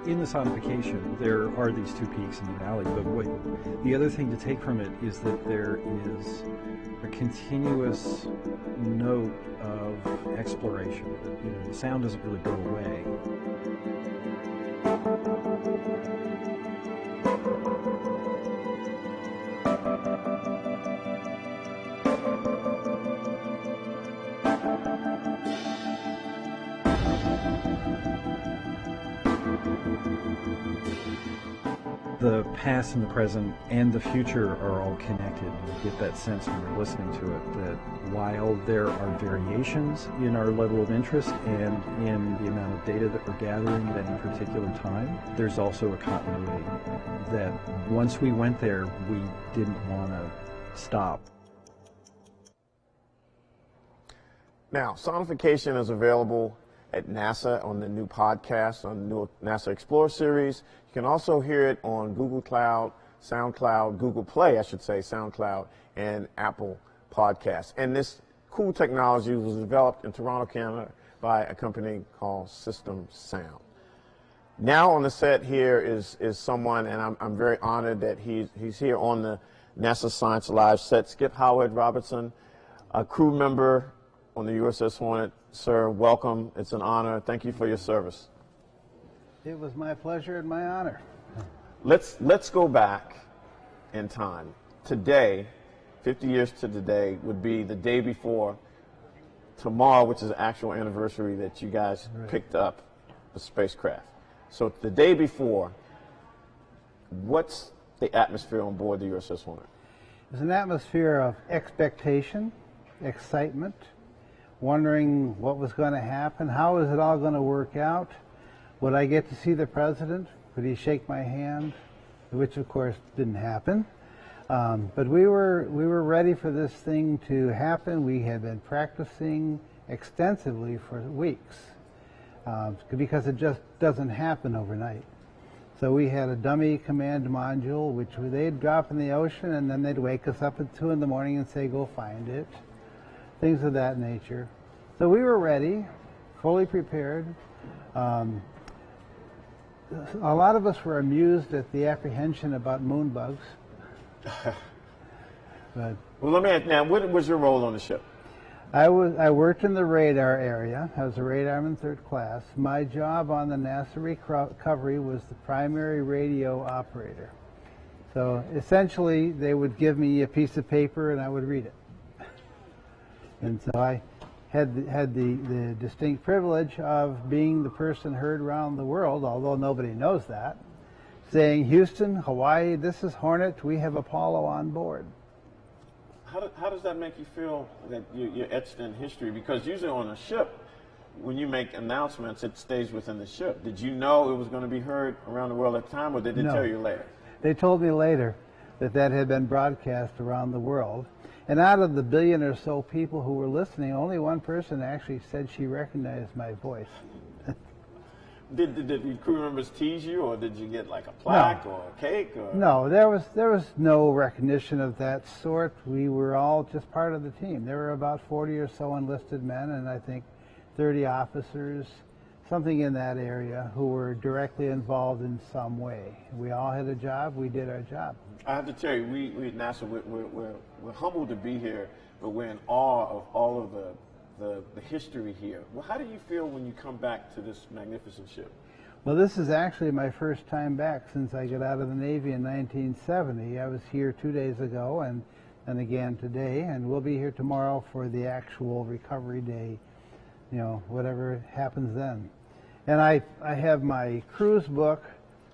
In the sonification, there are these two peaks in the valley, but the other thing to take from it is that there is a continuous note of exploration. The sound doesn't really go away. The past and the present and the future are all connected. You get that sense when you're listening to it that while there are variations in our level of interest and in the amount of data that we're gathering at any particular time, there's also a continuity that once we went there, we didn't want to stop. Now, Sonification is available at NASA on the new podcast, on the new NASA Explorer series. You can also hear it on Google Cloud, SoundCloud, Google Play, I should say, SoundCloud, and Apple Podcasts. And this cool technology was developed in Toronto, Canada by a company called System Sound. Now on the set here is someone, and I'm very honored that he's here on the NASA Science Live set, Skip Howard Robertson, a crew member on the USS Hornet. Sir, welcome. It's an honor. Thank you for your service. It was my pleasure and my honor. Let's go back in time. Today, 50 years to today, would be the day before tomorrow, which is the actual anniversary that you guys picked up the spacecraft. So the day before, what's the atmosphere on board the USS Hornet? It's an atmosphere of expectation, excitement, wondering what was going to happen, how is it all going to work out, would I get to see the president, would he shake my hand, which of course didn't happen. But we were ready for this thing to happen. We had been practicing extensively for weeks because it just doesn't happen overnight. So we had a dummy command module, which they'd drop in the ocean, and then they'd wake us up at 2 in the morning and say, go find it. Things of that nature. So we were ready, fully prepared. A lot of us were amused at the apprehension about moon bugs. But Well, let me ask now, what was your role on the ship? I worked in the radar area. I was a radarman third class. My job on the NASA recovery was the primary radio operator. So essentially, they would give me a piece of paper and I would read it. And so I had the distinct privilege of being the person heard around the world, although nobody knows that, saying, Houston, Hawaii, this is Hornet, we have Apollo on board. How does that make you feel that you're etched in history? Because usually on a ship, when you make announcements, it stays within the ship. Did you know it was going to be heard around the world at the time, or did they tell you later? They told me later that had been broadcast around the world. And out of the billion or so people who were listening, only one person actually said she recognized my voice. Did the crew members tease you, or did you get like a plaque or a cake? Or? No, there was no recognition of that sort. We were all just part of the team. There were about 40 or so enlisted men, and I think 30 officers, something in that area, who were directly involved in some way. We all had a job. We did our job. I have to tell you, we at NASA, we're humbled to be here, but we're in awe of all of the history here. Well, how do you feel when you come back to this magnificent ship? Well, this is actually my first time back since I got out of the Navy in 1970. I was here 2 days ago and again today, and we'll be here tomorrow for the actual recovery day, you know, whatever happens then. And I have my cruise book,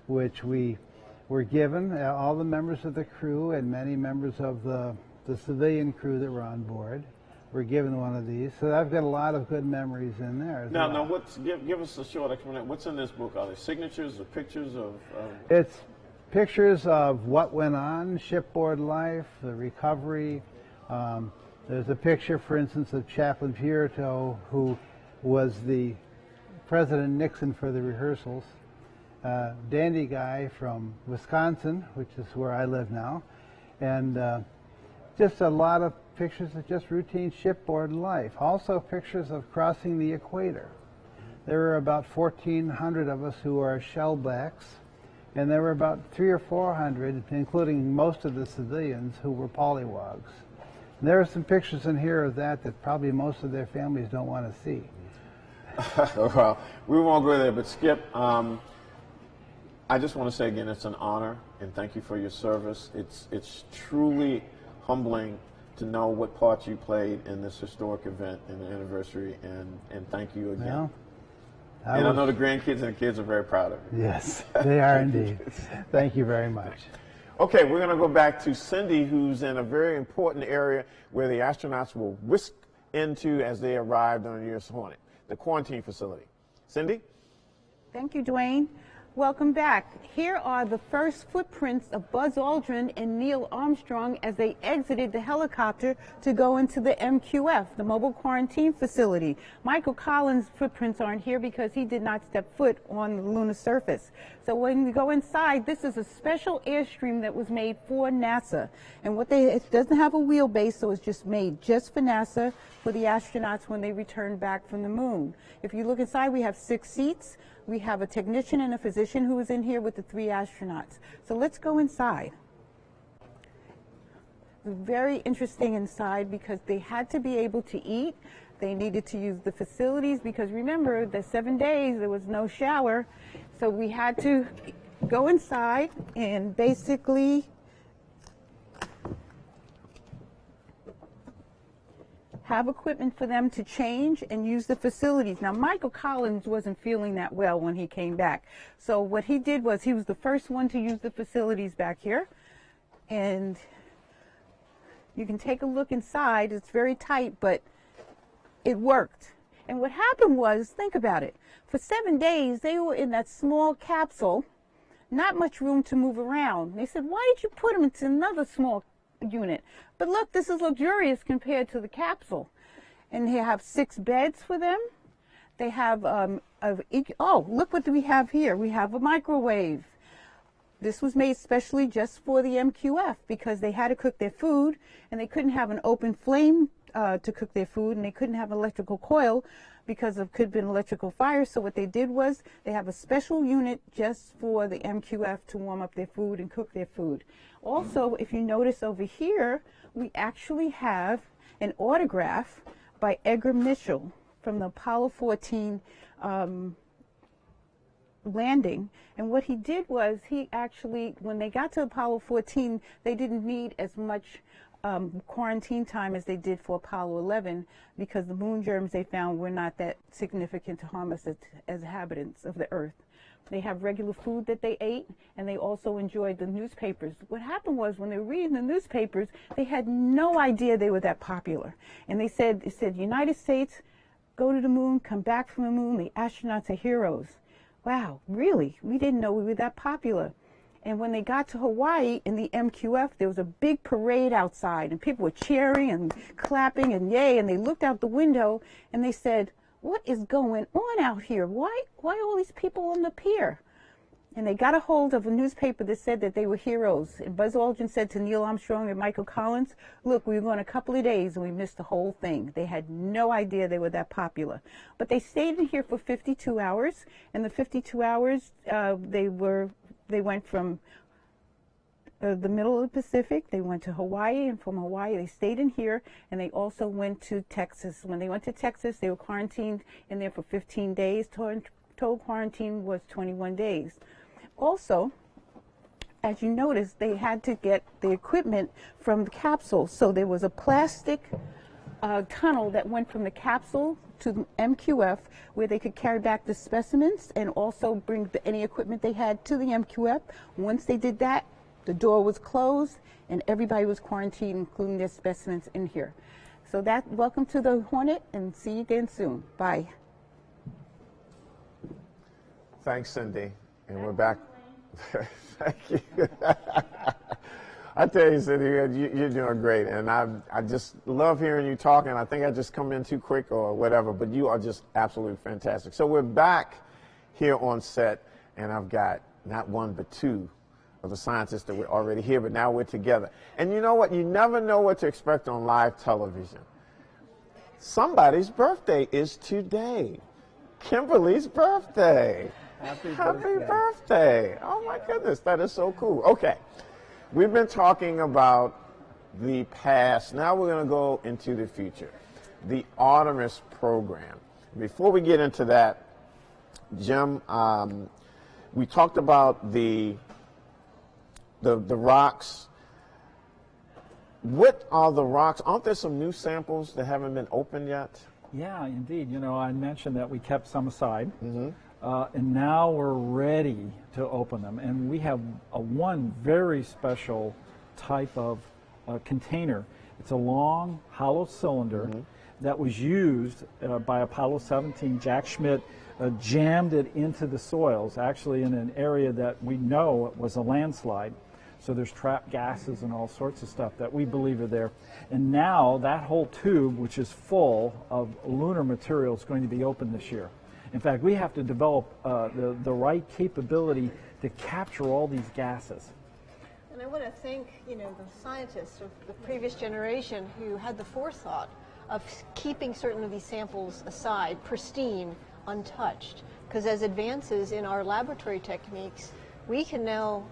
which we were given, all the members of the crew and many members of the civilian crew that were on board were given one of these. So I've got a lot of good memories in there. Now, give us a short explanation. What's in this book? Are there signatures or pictures of? It's pictures of what went on, shipboard life, the recovery. There's a picture, for instance, of Chaplain Pierto, who was the President Nixon for the rehearsals. Dandy guy from Wisconsin, which is where I live now, and just a lot of pictures of just routine shipboard life. Also pictures of crossing the equator. There were about 1,400 of us who are shellbacks, and there were about 300 or 400, including most of the civilians, who were pollywogs. And there are some pictures in here of that probably most of their families don't want to see. Well, we won't go there, but Skip, I just want to say again, it's an honor, and thank you for your service. It's truly humbling to know what part you played in this historic event and the anniversary, and thank you again. Well, I know the grandkids and the kids are very proud of you. Yes, they are indeed. Thank you very much. Okay, we're going to go back to Cindy, who's in a very important area where the astronauts will whisk into as they arrived on the USS Hornet, the quarantine facility. Cindy? Thank you, Dwayne. Welcome back. Here are the first footprints of Buzz Aldrin and Neil Armstrong as they exited the helicopter to go into the MQF, the mobile quarantine facility. Michael Collins' footprints aren't here because he did not step foot on the lunar surface. So when we go inside, this is a special Airstream that was made for NASA. And it doesn't have a wheelbase, so it's just made just for NASA, for the astronauts when they return back from the moon. If you look inside, we have 6 seats. We have a technician and a physician who is in here with the 3 astronauts. So let's go inside. It's very interesting inside because they had to be able to eat. They needed to use the facilities because remember, the 7 days there was no shower. So we had to go inside and basically have equipment for them to change and use the facilities. Now, Michael Collins wasn't feeling that well when he came back. So what he did was he was the first one to use the facilities back here. And you can take a look inside. It's very tight, but it worked. And what happened was, think about it. For 7 days, they were in that small capsule, not much room to move around. They said, why did you put them into another small unit? But look, this is luxurious compared to the capsule. And they have 6 beds for them. They have, oh, look what we have here. We have a microwave. This was made specially just for the MQF because they had to cook their food and they couldn't have an open flame to cook their food, and they couldn't have an electrical coil because of could have been electrical fire. So what they did was they have a special unit just for the MQF to warm up their food and cook their food. Also, if you notice over here, we actually have an autograph by Edgar Mitchell from the Apollo 14 landing. And what he did was he actually, when they got to Apollo 14, they didn't need as much quarantine time as they did for Apollo 11, because the moon germs they found were not that significant to harm us as inhabitants of the Earth. They have regular food that they ate, and they also enjoyed the newspapers. What happened was when they were reading the newspapers, they had no idea they were that popular. And it said, United States, go to the moon, come back from the moon, the astronauts are heroes. Wow, really? We didn't know we were that popular. And when they got to Hawaii in the MQF, there was a big parade outside, and people were cheering and clapping and yay, and they looked out the window and they said, what is going on out here? Why all these people on the pier? And they got a hold of a newspaper that said that they were heroes. And Buzz Aldrin said to Neil Armstrong and Michael Collins, look, we were gone a couple of days and we missed the whole thing. They had no idea they were that popular. But they stayed in here for 52 hours, and the 52 hours they went from the middle of the Pacific, they went to Hawaii, and from Hawaii they stayed in here, and they also went to Texas. When they went to Texas, they were quarantined in there for 15 days. Total quarantine was 21 days. Also, as you notice, they had to get the equipment from the capsule. So there was a plastic tunnel that went from the capsule to the MQF, where they could carry back the specimens and also bring any equipment they had to the MQF. Once they did that, the door was closed and everybody was quarantined, including their specimens in here. So welcome to the Hornet, and see you again soon. Bye. Thanks, Cindy. And we're back. Thank you. I tell you, Cindy, you're doing great. And I just love hearing you talking. I think I just come in too quick or whatever, but you are just absolutely fantastic. So we're back here on set, and I've got not one but two of the scientists that were already here, but now we're together. And you know what? You never know what to expect on live television. Somebody's birthday is today. Kimberly's birthday. Happy birthday. Oh my goodness, that is so cool. Okay, we've been talking about the past. Now we're going to go into the future. The Artemis program. Before we get into that, Jim, we talked about the rocks. What are the rocks? Aren't there some new samples that haven't been opened yet? Yeah, indeed. You know, I mentioned that we kept some aside, and now we're ready to open them. And we have one very special type of container. It's a long, hollow cylinder that was used by Apollo 17. Jack Schmitt jammed it into the soils, actually in an area that we know was a landslide. So there's trapped gases and all sorts of stuff that we believe are there. And now that whole tube, which is full of lunar material, is going to be open this year. In fact, we have to develop the right capability to capture all these gases. And I want to thank, the scientists of the previous generation who had the forethought of keeping certain of these samples aside, pristine, untouched. Because as advances in our laboratory techniques, we can now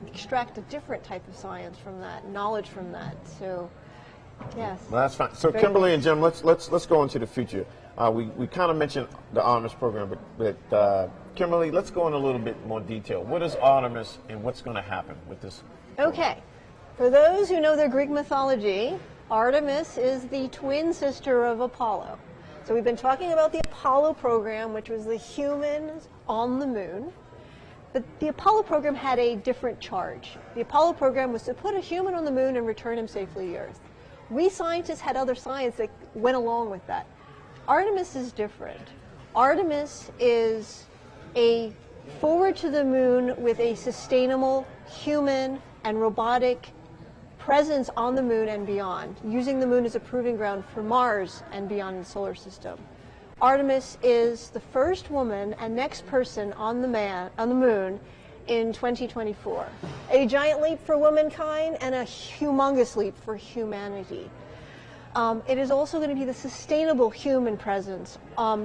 extract a different type of science from that, knowledge from that. So, yes. Well, that's fine. So, Kimberly and Jim, let's go into the future. We kind of mentioned the Artemis program, but Kimberly, let's go in a little bit more detail. What is Artemis, and what's going to happen with this? Okay. For those who know their Greek mythology, Artemis is the twin sister of Apollo. So we've been talking about the Apollo program, which was the humans on the moon. But the Apollo program had a different charge. The Apollo program was to put a human on the moon and return him safely to Earth. We scientists had other science that went along with that. Artemis is different. Artemis is a forward to the moon with a sustainable human and robotic presence on the moon and beyond, using the moon as a proving ground for Mars and beyond the solar system. Artemis is the first woman and next person on the moon in 2024. A giant leap for womankind and a humongous leap for humanity. It is also going to be the sustainable human presence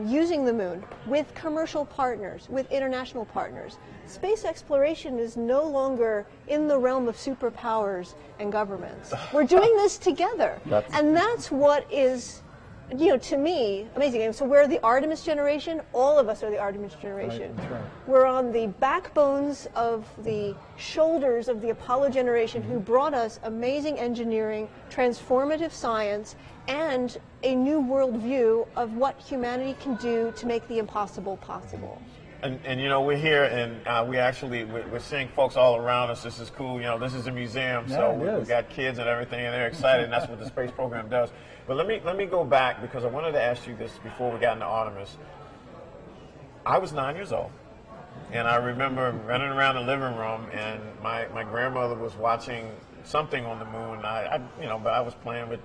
using the moon with commercial partners, with international partners. Space exploration is no longer in the realm of superpowers and governments. We're doing this together. And that's what is, you know, to me, amazing. And so we're the Artemis generation. All of us are the Artemis generation. Right, that's right. We're on the backbones of the shoulders of the Apollo generation who brought us amazing engineering, transformative science, and a new worldview of what humanity can do to make the impossible possible. And you know, we're here, and we're seeing folks all around us. This is cool. You know, this is a museum, so we've got kids and everything, and they're excited, and that's what the space program does. But let me go back, because I wanted to ask you this before we got into Artemis. I was 9 years old, and I remember running around the living room, and my grandmother was watching something on the moon. But I was playing with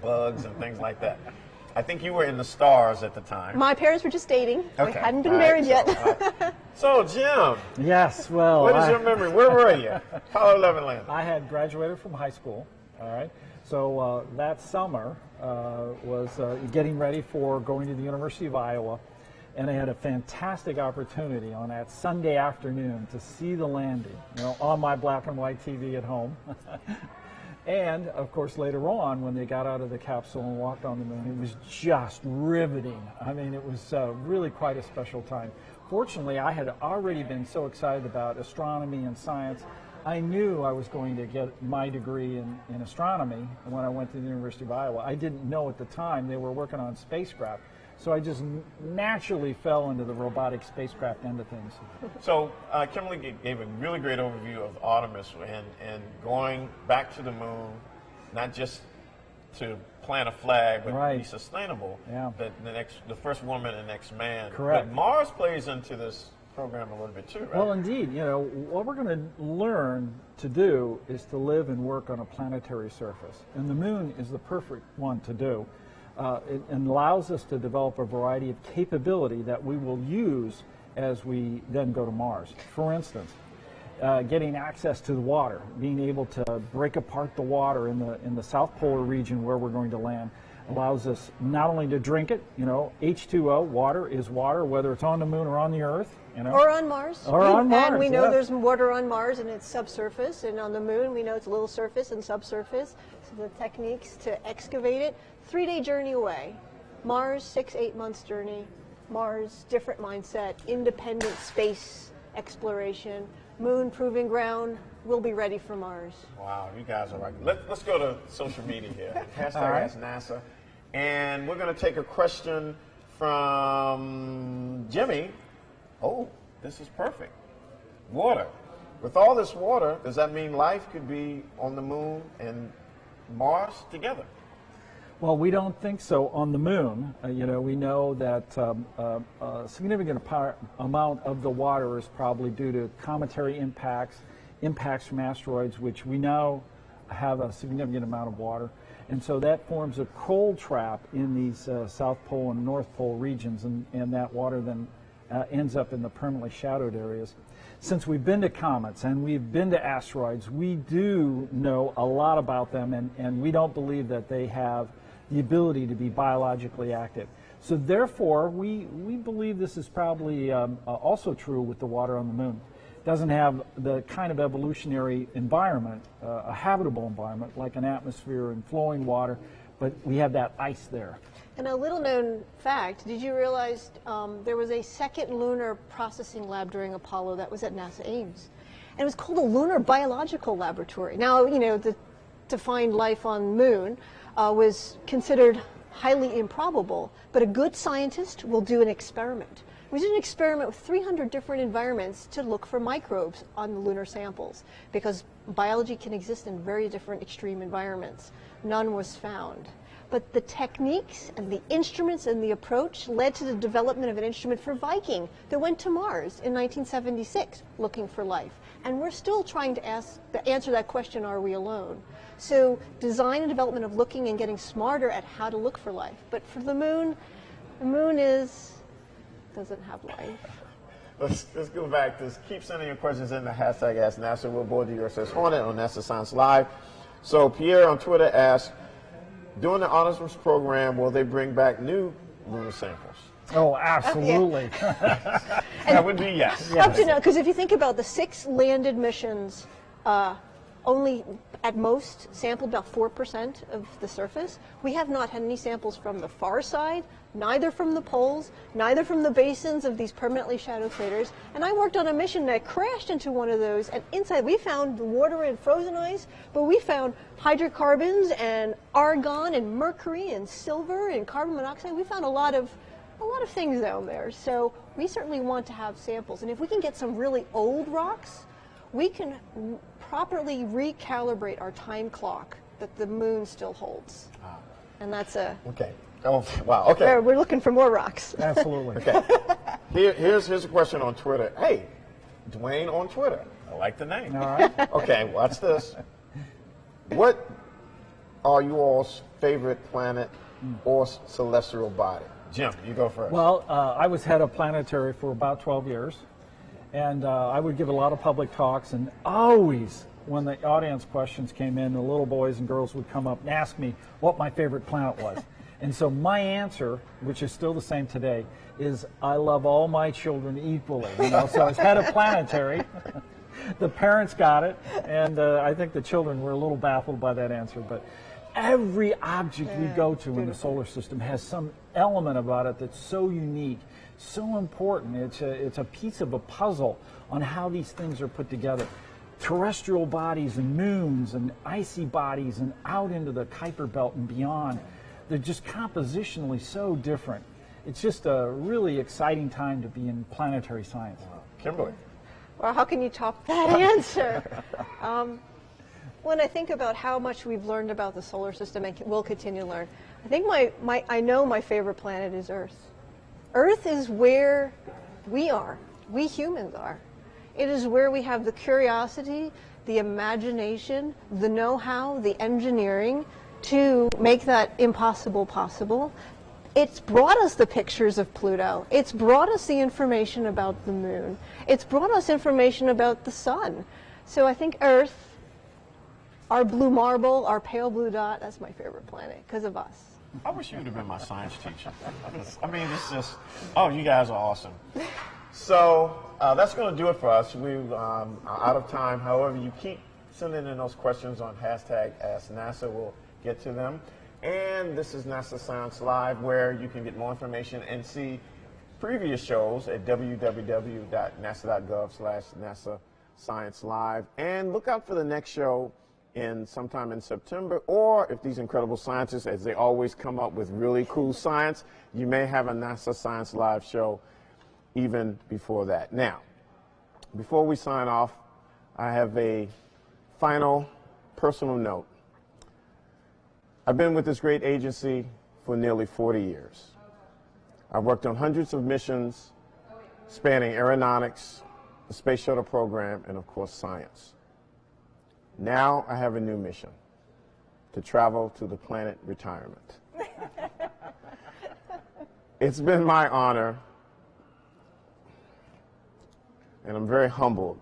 bugs and things like that. I think you were in the stars at the time. My parents were just dating. Okay. We hadn't been married yet. So, Jim. Yes, well. What is your memory? Where were you? Apollo 11 landing. I had graduated from high school, all right? So that summer was getting ready for going to the University of Iowa, and I had a fantastic opportunity on that Sunday afternoon to see the landing, you know, on my black and white TV at home. And, of course, later on, when they got out of the capsule and walked on the moon, it was just riveting. I mean, it was really quite a special time. Fortunately, I had already been so excited about astronomy and science. I knew I was going to get my degree in astronomy when I went to the University of Iowa. I didn't know at the time they were working on spacecraft. So I just naturally fell into the robotic spacecraft end of things. So Kimberly gave a really great overview of Artemis and going back to the moon, not just to plant a flag, but be sustainable. Yeah. The first woman and next man. Correct. But Mars plays into this program a little bit too, right? Well, indeed. You know, what we're going to learn to do is to live and work on a planetary surface. And the moon is the perfect one to do. It allows us to develop a variety of capability that we will use as we then go to Mars. For instance, getting access to the water, being able to break apart the water in the South Polar region where we're going to land, allows us not only to drink it, you know, H2O, water is water, whether it's on the moon or on the Earth. You know? Or on Mars. Or on Mars. And we know there's water on Mars and it's subsurface, and on the moon we know it's a little surface and subsurface. So the techniques to excavate it, 3-day journey away. Mars, 6-8 months journey. Mars, different mindset, independent space exploration. Moon, proving ground. We'll be ready for Mars. Wow, you guys are right. Let's go to social media here. Hashtag Ask NASA. And we're going to take a question from Jimmy. Oh, this is perfect. Water. With all this water, does that mean life could be on the moon and Mars together? Well, we don't think so on the moon. You know, we know that a significant amount of the water is probably due to cometary impacts from asteroids, which we now have a significant amount of water. And so that forms a cold trap in these South Pole and North Pole regions, and that water then ends up in the permanently shadowed areas. Since we've been to comets and we've been to asteroids, we do know a lot about them, and we don't believe that they have the ability to be biologically active. So therefore, we believe this is probably also true with the water on the moon. It doesn't have the kind of evolutionary environment, a habitable environment like an atmosphere and flowing water, but we have that ice there. And a little known fact, did you realize there was a second lunar processing lab during Apollo that was at NASA Ames? And it was called a Lunar Biological Laboratory. Now, you know, to find life on the moon was considered highly improbable, but a good scientist will do an experiment. We did an experiment with 300 different environments to look for microbes on the lunar samples, because biology can exist in very different extreme environments. None was found. But the techniques and the instruments and the approach led to the development of an instrument for Viking that went to Mars in 1976 looking for life. And we're still trying to answer that question, are we alone? So design and development of looking and getting smarter at how to look for life. But for the moon doesn't have life. Let's go back. Keep sending your questions in the hashtag Ask NASA. We'll board the USS Hornet on NASA Science Live. So Pierre on Twitter asks, during the Artemis program, will they bring back new lunar samples? Oh, absolutely. That would be yes. Up to now, because if you think about the 6 landed missions, only at most sampled about 4% of the surface. We have not had any samples from the far side, neither from the poles, neither from the basins of these permanently shadowed craters. And I worked on a mission that crashed into one of those, and inside we found water and frozen ice, but we found hydrocarbons and argon and mercury and silver and carbon monoxide. We found a lot of things down there. So we certainly want to have samples. And if we can get some really old rocks, we can properly recalibrate our time clock that the moon still holds. And that's a... Okay. Oh, wow. Okay. We're looking for more rocks. Absolutely. Okay. Here's a question on Twitter. Hey, Dwayne on Twitter. I like the name. All right. Okay, watch this. What are you all's favorite planet or celestial body? Jim, you go first. Well, I was head of Planetary for about 12 years, and I would give a lot of public talks, and always when the audience questions came in, the little boys and girls would come up and ask me what my favorite planet was. And so my answer, which is still the same today, is I love all my children equally. You know? So as head of Planetary, the parents got it, and I think the children were a little baffled by that answer. But every object we go to in the solar system has some element about it that's so unique, so important. It's a piece of a puzzle on how these things are put together. Terrestrial bodies and moons and icy bodies and out into the Kuiper Belt and beyond. They're just compositionally so different. It's just a really exciting time to be in planetary science. Kimberly. Well, how can you top that answer? When I think about how much we've learned about the solar system and will continue to learn, I think I know my favorite planet is Earth. Earth is where we are. We humans are. It is where we have the curiosity, the imagination, the know-how, the engineering to make that impossible possible. It's brought us the pictures of Pluto. It's brought us the information about the moon. It's brought us information about the sun. So I think Earth, our blue marble, our pale blue dot, that's my favorite planet because of us. I wish you would have been my science teacher. I mean, it's just, oh, you guys are awesome. So that's going to do it for us. We are out of time. However, you keep sending in those questions on hashtag #AskNASA. We'll get to them. And this is NASA Science Live, where you can get more information and see previous shows at www.nasa.gov/NASA Science Live. And look out for the next show sometime in September, or if these incredible scientists, as they always come up with really cool science, you may have a NASA Science Live show even before that. Now, before we sign off, I have a final personal note. I've been with this great agency for nearly 40 years. I've worked on hundreds of missions spanning aeronautics, the space shuttle program, and of course science. Now I have a new mission, to travel to the planet retirement. It's been my honor, and I'm very humbled,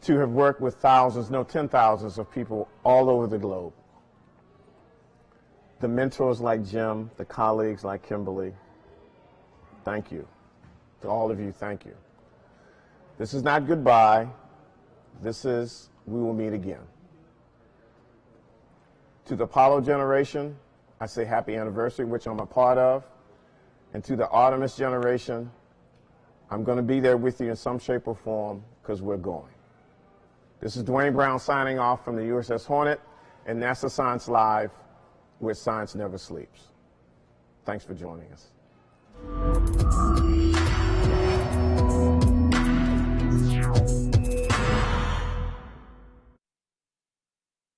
to have worked with thousands, no, 10,000s of people all over the globe. The mentors like Jim, the colleagues like Kimberly, thank you. To all of you, thank you. This is not goodbye. This is, we will meet again. To the Apollo generation, I say happy anniversary, which I'm a part of. And to the Artemis generation, I'm going to be there with you in some shape or form because we're going. This is Dwayne Brown signing off from the USS Hornet and NASA Science Live, where science never sleeps. Thanks for joining us.